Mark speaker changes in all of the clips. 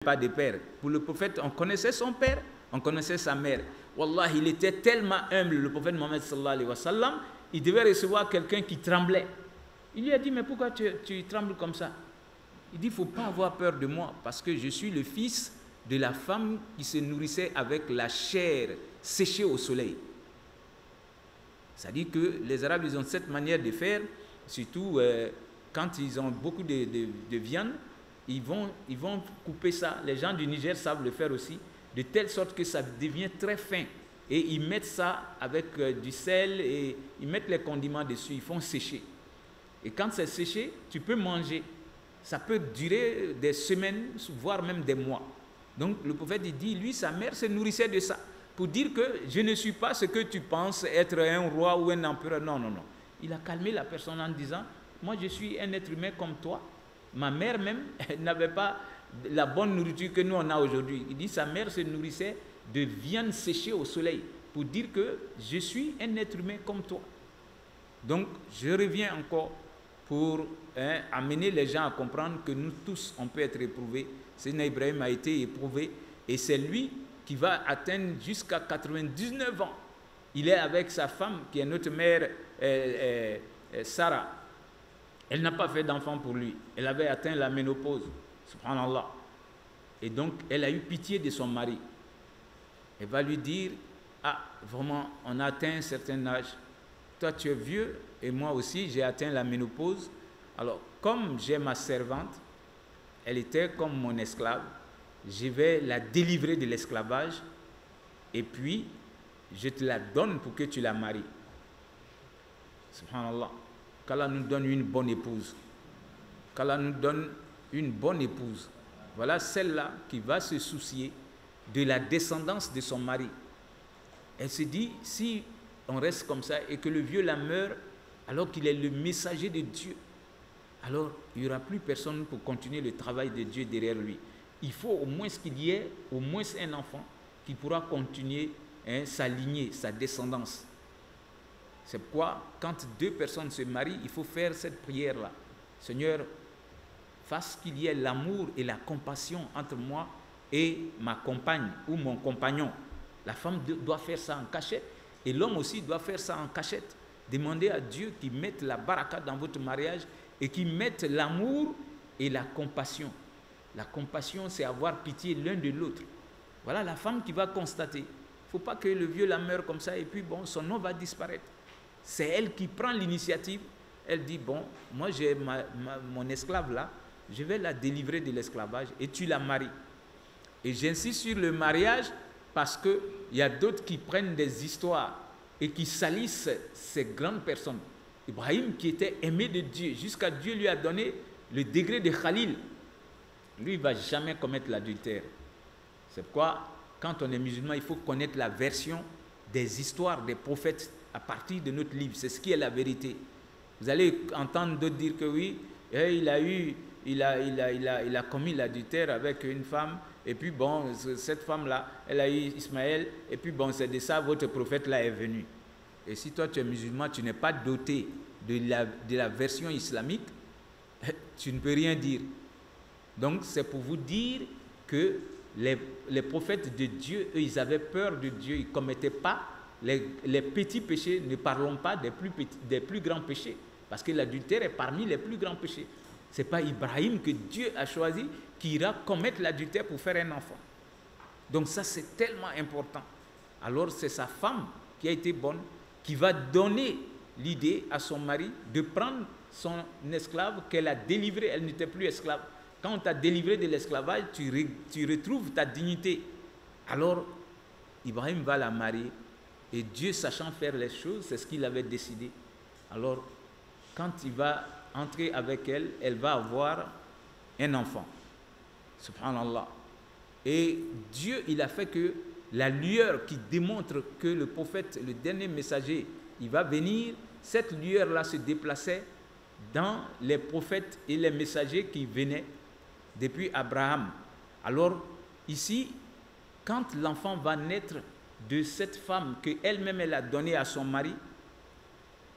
Speaker 1: pas de père. Pour le prophète, on connaissait son père, on connaissait sa mère. Wallah, il était tellement humble, le prophète Mohammed sallallahu alayhi wa sallam, il devait recevoir quelqu'un qui tremblait. Il lui a dit, mais pourquoi tu trembles comme ça? Il dit, il ne faut pas avoir peur de moi, parce que je suis le fils de la femme qui se nourrissait avec la chair séchée au soleil. C'est-à-dire que les Arabes, ils ont cette manière de faire, surtout quand ils ont beaucoup de viande, ils vont couper ça. Les gens du Niger savent le faire aussi, de telle sorte que ça devient très fin. Et ils mettent ça avec du sel et ils mettent les condiments dessus, ils font sécher. Et quand c'est séché, tu peux manger. Ça peut durer des semaines, voire même des mois. Donc le prophète il dit, lui, sa mère se nourrissait de ça. Pour dire que je ne suis pas ce que tu penses être un roi ou un empereur. Non, non, non. Il a calmé la personne en disant, moi je suis un être humain comme toi. Ma mère même n'avait pas la bonne nourriture que nous on a aujourd'hui. Il dit, sa mère se nourrissait de viande séchée au soleil. Pour dire que je suis un être humain comme toi. Donc je reviens encore pour amener les gens à comprendre que nous tous, on peut être éprouvés. Sayyidina Ibrahim a été éprouvé et c'est lui qui va atteindre jusqu'à 99 ans. Il est avec sa femme, qui est notre mère Sarah. Elle n'a pas fait d'enfant pour lui. Elle avait atteint la ménopause. Subhanallah. Et donc, elle a eu pitié de son mari. Elle va lui dire, ah, vraiment, on a atteint un certain âge. Toi, tu es vieux et moi aussi, j'ai atteint la ménopause. Alors, comme j'ai ma servante, elle était comme mon esclave, je vais la délivrer de l'esclavage et puis je te la donne pour que tu la maries. Subhanallah. Qu'Allah nous donne une bonne épouse. Qu'Allah nous donne une bonne épouse. Voilà celle-là qui va se soucier de la descendance de son mari. Elle se dit, si on reste comme ça et que le vieux la meurt alors qu'il est le messager de Dieu, alors il n'y aura plus personne pour continuer le travail de Dieu derrière lui. Il faut au moins qu'il y ait au moins un enfant qui pourra continuer sa lignée, sa descendance. C'est pourquoi quand deux personnes se marient, il faut faire cette prière-là. Seigneur, fasse qu'il y ait l'amour et la compassion entre moi et ma compagne ou mon compagnon. La femme doit faire ça en cachette et l'homme aussi doit faire ça en cachette. Demandez à Dieu qu'il mette la baraka dans votre mariage et qu'il mette l'amour et la compassion. La compassion, c'est avoir pitié l'un de l'autre. Voilà la femme qui va constater. Il ne faut pas que le vieux la meure comme ça et puis bon, son nom va disparaître. C'est elle qui prend l'initiative. Elle dit, bon, moi j'ai mon esclave là, je vais la délivrer de l'esclavage et tu la maries. Et j'insiste sur le mariage parce qu'il y a d'autres qui prennent des histoires et qui salissent ces grandes personnes. Ibrahim qui était aimé de Dieu, jusqu'à Dieu lui a donné le degré de Khalil. Lui, il ne va jamais commettre l'adultère. C'est pourquoi, quand on est musulman, il faut connaître la version des histoires des prophètes à partir de notre livre. C'est ce qui est la vérité. Vous allez entendre d'autres dire que oui, il a commis l'adultère avec une femme, et puis bon, cette femme-là, elle a eu Ismaël, et puis bon, c'est de ça votre prophète-là est venu. Et si toi tu es musulman, tu n'es pas doté de la version islamique, tu ne peux rien dire. Donc c'est pour vous dire que les prophètes de Dieu, eux, ils avaient peur de Dieu, ils ne commettaient pas les petits péchés, ne parlons pas des plus grands péchés, parce que l'adultère est parmi les plus grands péchés. Ce n'est pas Ibrahim que Dieu a choisi qui ira commettre l'adultère pour faire un enfant. Donc ça c'est tellement important. Alors c'est sa femme qui a été bonne, qui va donner l'idée à son mari de prendre son esclave qu'elle a délivré, elle n'était plus esclave. Quand on t'a délivré de l'esclavage, tu retrouves ta dignité. Alors, Ibrahim va la marier. Et Dieu, sachant faire les choses, c'est ce qu'il avait décidé. Alors, quand il va entrer avec elle, elle va avoir un enfant. Subhanallah. Et Dieu, il a fait que la lueur qui démontre que le prophète, le dernier messager, il va venir, cette lueur-là se déplaçait dans les prophètes et les messagers qui venaient depuis Abraham. Alors, ici, quand l'enfant va naître de cette femme qu'elle-même elle a donnée à son mari,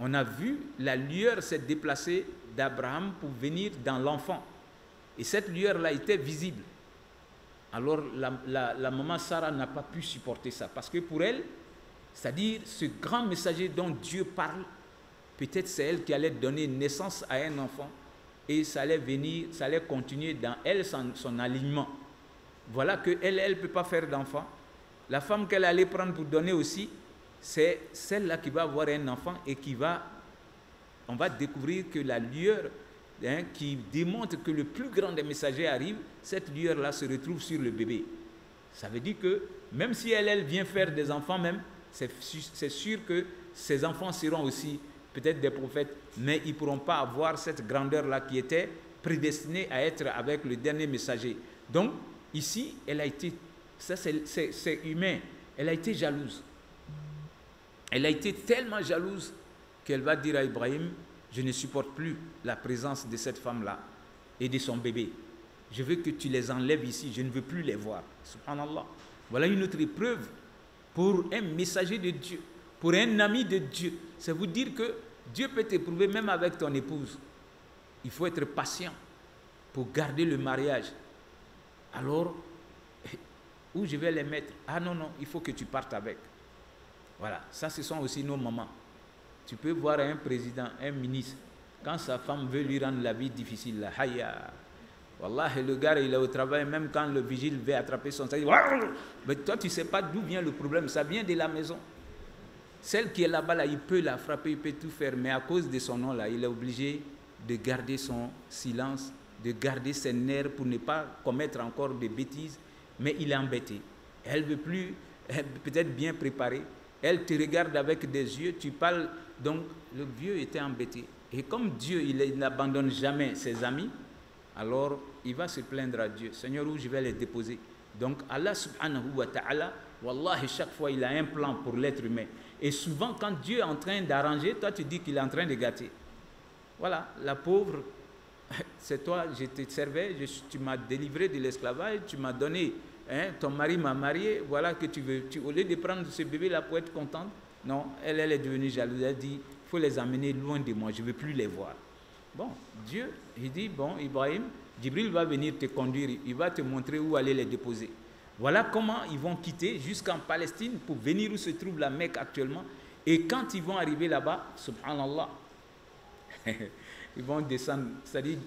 Speaker 1: on a vu la lueur s'est déplacée d'Abraham pour venir dans l'enfant. Et cette lueur-là était visible. Alors la maman Sarah n'a pas pu supporter ça. Parce que pour elle, c'est-à-dire ce grand messager dont Dieu parle, peut-être c'est elle qui allait donner naissance à un enfant et ça allait venir, ça allait continuer dans elle son alignement. Voilà qu'elle ne peut pas faire d'enfant. La femme qu'elle allait prendre pour donner aussi, c'est celle-là qui va avoir un enfant et on va découvrir que la lueur qui démontre que le plus grand des messagers arrive, cette lueur-là se retrouve sur le bébé. Ça veut dire que même si elle vient faire des enfants même, c'est sûr que ces enfants seront aussi peut-être des prophètes, mais ils ne pourront pas avoir cette grandeur-là qui était prédestinée à être avec le dernier messager. Donc, ici, elle a été, ça c'est humain, elle a été jalouse. Elle a été tellement jalouse qu'elle va dire à Ibrahim, je ne supporte plus la présence de cette femme-là et de son bébé. Je veux que tu les enlèves ici, je ne veux plus les voir. Subhanallah. Voilà une autre épreuve pour un messager de Dieu, pour un ami de Dieu. C'est vous dire que Dieu peut t'éprouver même avec ton épouse. Il faut être patient pour garder le mariage. Alors, où je vais les mettre? Ah non, non, il faut que tu partes avec. Voilà, ça ce sont aussi nos mamans. Tu peux voir un président, un ministre, quand sa femme veut lui rendre la vie difficile, là, haya. Wallah, le gars il est au travail, même quand le vigile veut attraper son sac, mais toi tu ne sais pas d'où vient le problème, ça vient de la maison. Celle qui est là-bas, là, il peut la frapper, il peut tout faire, mais à cause de son nom, là, il est obligé de garder son silence, de garder ses nerfs pour ne pas commettre encore des bêtises, mais il est embêté. Elle ne veut plus, peut-être bien préparée, elle te regarde avec des yeux, tu parles, donc le vieux était embêté. Et comme Dieu, il n'abandonne jamais ses amis, alors il va se plaindre à Dieu. Seigneur, où je vais les déposer? Donc Allah subhanahu wa ta'ala, wallahi, chaque fois il a un plan pour l'être humain. Et souvent quand Dieu est en train d'arranger, toi tu dis qu'il est en train de gâter. Voilà, la pauvre, c'est toi, je te servais, tu m'as délivré de l'esclavage, tu m'as donné, ton mari m'a marié, voilà que tu veux. Au lieu de prendre ce bébé-là pour être contente, non, elle est devenue jalouse. Elle dit, il faut les amener loin de moi, je ne veux plus les voir. Bon, Dieu, il dit, bon, Ibrahim, Djibril va venir te conduire, il va te montrer où aller les déposer. Voilà comment ils vont quitter jusqu'en Palestine pour venir où se trouve la Mecque actuellement. Et quand ils vont arriver là-bas, subhanallah, ils vont descendre. C'est-à-dire,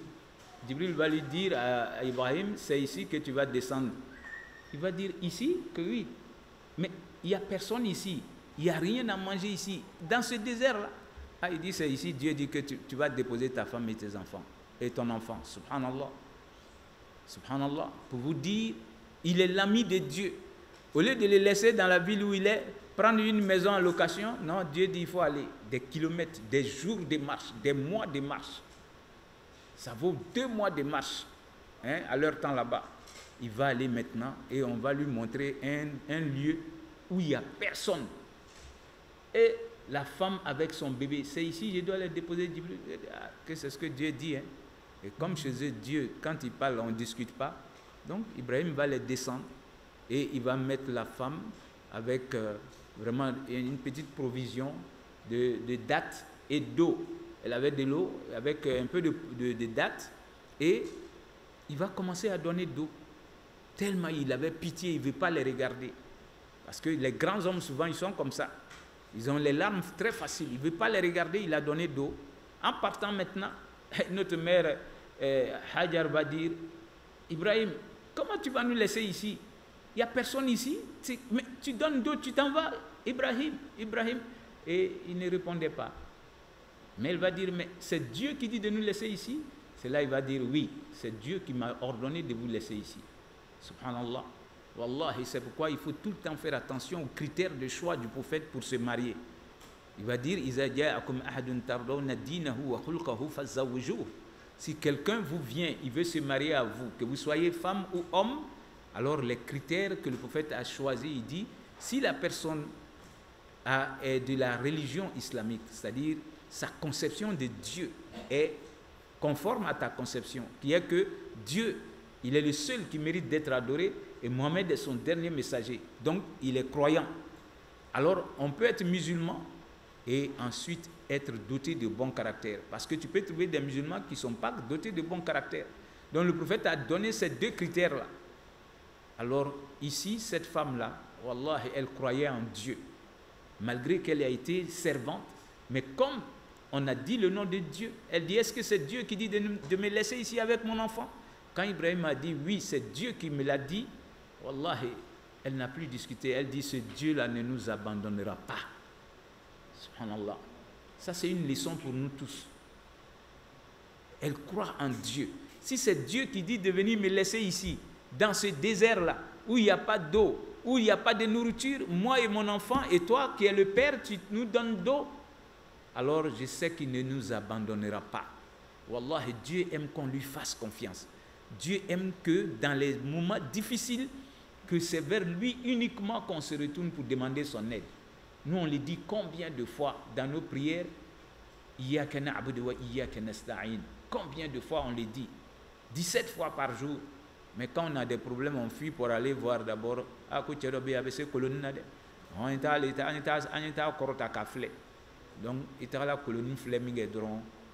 Speaker 1: Djibril va lui dire à Ibrahim, c'est ici que tu vas descendre. Il va dire, ici, que oui. Mais il n'y a personne ici. Il n'y a rien à manger ici. Dans ce désert-là. Ah, il dit, c'est ici, Dieu dit que tu vas déposer ta femme et tes enfants. Et ton enfant. Subhanallah. Subhanallah. Pour vous dire, il est l'ami de Dieu. Au lieu de le laisser dans la ville où il est, prendre une maison en location, non, Dieu dit, il faut aller des kilomètres, des jours de marche, des mois de marche. Ça vaut 2 mois de marche, à leur temps là-bas. Il va aller maintenant et on va lui montrer un lieu où il n'y a personne. Et la femme avec son bébé, c'est ici, je dois les déposer. Que c'est ce que Dieu dit. Et comme chez eux, Dieu, quand il parle, on ne discute pas. Donc, Ibrahim va les descendre et il va mettre la femme avec vraiment une petite provision de dattes et d'eau. Elle avait de l'eau avec un peu de dattes et il va commencer à donner d'eau. Tellement il avait pitié, il ne veut pas les regarder. Parce que les grands hommes, souvent, ils sont comme ça. Ils ont les larmes très faciles. Il ne veut pas les regarder, il a donné d'eau. En partant maintenant, notre mère Hajar va dire, Ibrahim, comment tu vas nous laisser ici? Il n'y a personne ici. Mais tu donnes d'eau, tu t'en vas. Ibrahim. Et il ne répondait pas. Mais elle va dire, mais c'est Dieu qui dit de nous laisser ici? C'est là il va dire, oui, c'est Dieu qui m'a ordonné de vous laisser ici. Subhanallah. Wallahi, c'est pourquoi il faut tout le temps faire attention aux critères de choix du prophète pour se marier. Il va dire, si quelqu'un vous vient, il veut se marier à vous, que vous soyez femme ou homme, alors les critères que le prophète a choisis, il dit, si la personne est de la religion islamique, c'est-à-dire sa conception de Dieu est conforme à ta conception, qui est que Dieu, il est le seul qui mérite d'être adoré et Mohammed est son dernier messager. Donc, il est croyant. Alors, on peut être musulman et ensuite être doté de bon caractère. Parce que tu peux trouver des musulmans qui ne sont pas dotés de bon caractère. Donc, le prophète a donné ces 2 critères-là. Alors ici, cette femme-là, Wallah, elle croyait en Dieu, malgré qu'elle a été servante, mais comme on a dit le nom de Dieu, elle dit, est-ce que c'est Dieu qui dit de me laisser ici avec mon enfant? Quand Ibrahim a dit, oui, c'est Dieu qui me l'a dit, Wallah, elle n'a plus discuté, elle dit, ce Dieu-là ne nous abandonnera pas. Subhanallah. Ça, c'est une leçon pour nous tous. Elle croit en Dieu. Si c'est Dieu qui dit de venir me laisser ici, dans ce désert-là, où il n'y a pas d'eau, où il n'y a pas de nourriture, moi et mon enfant, et toi qui es le Père, tu nous donnes d'eau, alors je sais qu'il ne nous abandonnera pas. Wallah, Dieu aime qu'on lui fasse confiance. Dieu aime que dans les moments difficiles, que c'est vers lui uniquement qu'on se retourne pour demander son aide. Nous, on le dit combien de fois dans nos prières, Iyyaka na'budu wa iyyaka nasta'in. Combien de fois on le dit? 17 fois par jour. Mais quand on a des problèmes, on fuit pour aller voir d'abord. Donc, la colonie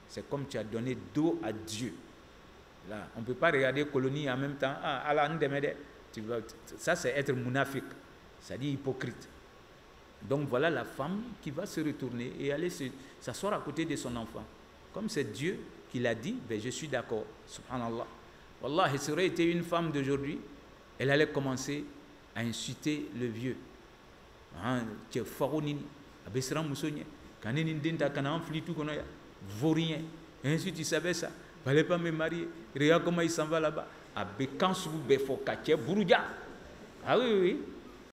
Speaker 1: c'est comme tu as donné d'eau à Dieu. Là, on ne peut pas regarder colonie en même temps. Ça, c'est être munafik, c'est-à-dire hypocrite. Donc voilà la femme qui va se retourner et aller s'asseoir à côté de son enfant. Comme c'est Dieu qui l'a dit, ben je suis d'accord. Subhanallah. Wallah, ça aurait été une femme d'aujourd'hui, elle allait commencer à insulter le vieux. Tu es faronini, abesra moussogne, kaneni ndenta kana enfli tout konoya, vaurien. Et ensuite tu savais ça, fallait pas me marier. Regarde comment il s'en va là-bas. Abekansu befo kache buruja. Ah oui, oui.